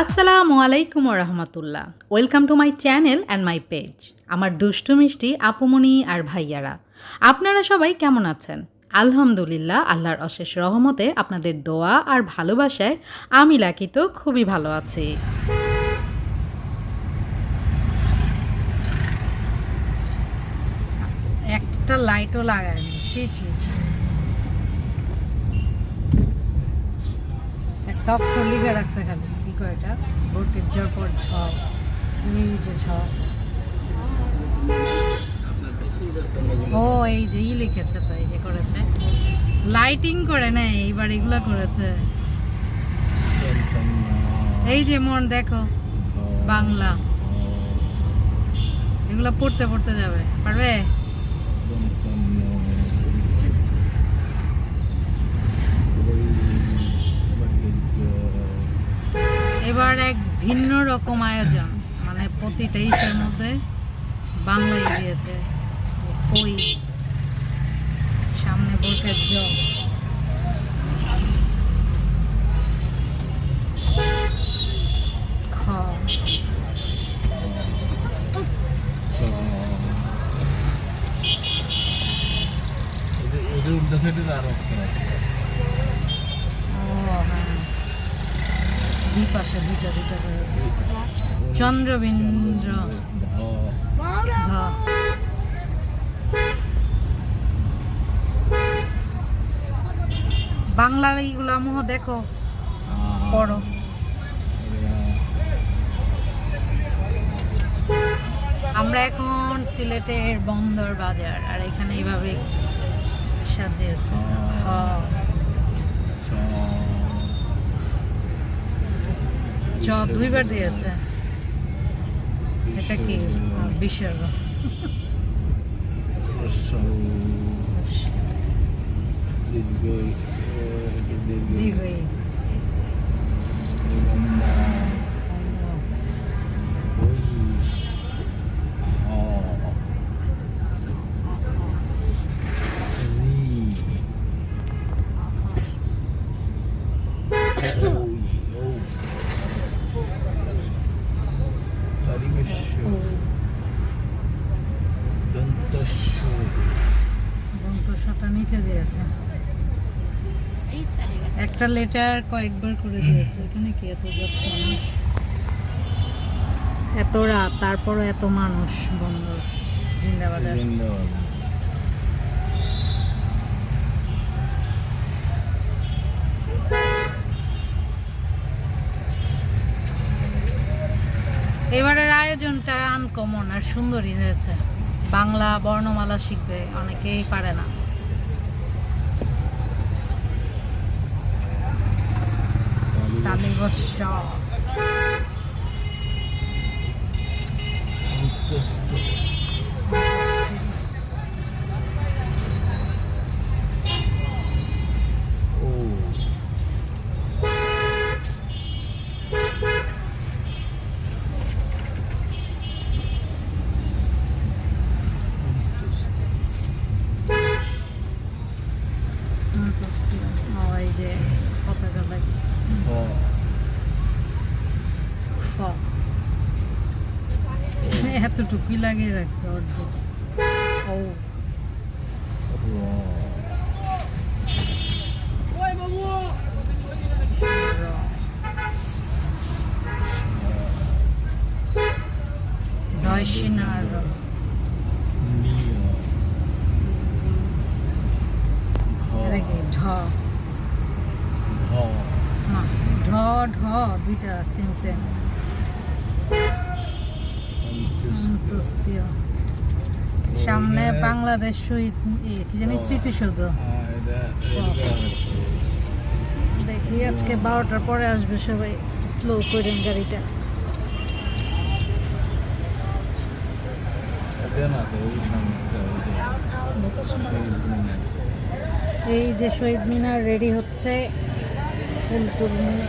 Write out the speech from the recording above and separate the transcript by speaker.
Speaker 1: আসসালামু আলাইকুম রহমতুল্লাহ। Welcome to my channel and my page. আমার দুষ্টু মিষ্টি আপুমনি আর ভাইয়ারা, আপনারা সবাই কেমন আছেন? আলহামদুলিল্লাহ, আল্লাহর অশেষ রহমতে আপনাদের দোয়া আর ভালোবাসায় আমি লাকি তো খুবই ভালো আছি। একটা লাইটও লাগায়নি, একটা অক্ষর লিখে রাখছে খালি, কি কয় এটা, ভোটের জ্বর পর ঝড়, এই যে ঝড়। ও এই যে লিখেছে, তো এই যে করেছে, লাইটিং করে না, এইবার এগুলা করেছে। এই যে মন দেখো, বাংলা এগুলা পড়তে পড়তে যাবে, পারবে? এবার এক ভিন্ন রকম আয়োজন, মানে প্রতিটা ইসের মধ্যে বাংলায় দিয়েছে। কই সামনে বোরকের জ, খ, দুই পাশে দুইটা দুইটা রয়েছে, চন্দ্রবিন্দ্র, বাংলার এইগুলা মোহ দেখো, পড়ো। আমরা এখন সিলেটের বন্দর বাজার, আর এখানে এইভাবে সাজিয়েছে। চ দুইবার দিয়েছে। এটা কি বিশাল দীর্ঘই। দন্তটা নিচে দিয়েছে, একটা লেটার কয়েকবার করে দিয়েছে। এখানে কি এত যত্ন, এত রাত, তারপরও এত মানুষ। বন্দর জিন্দাবাদ। এবারের আয়োজনটা আনকমন আর সুন্দরই হয়েছে। বাংলা বর্ণমালা শিখবে, অনেকেই পারে না। তালিবস্য এই যে পতাকা লাগছে, এতটুকুই লাগিয়ে রাখতে অর্ধেক। ও দয়সিনার ঢ ঢ ঢ দুইটা সেম সেম। সামনে বাংলাদেশ শহীদ কি জানি স্মৃতিসৌধ। দেখি আজকে 12টার পরে আসবে সবাই, স্লো করেন গাড়িটা। এই যে শহীদ মিনার রেডি হচ্ছে, ফুল টুল নিয়ে।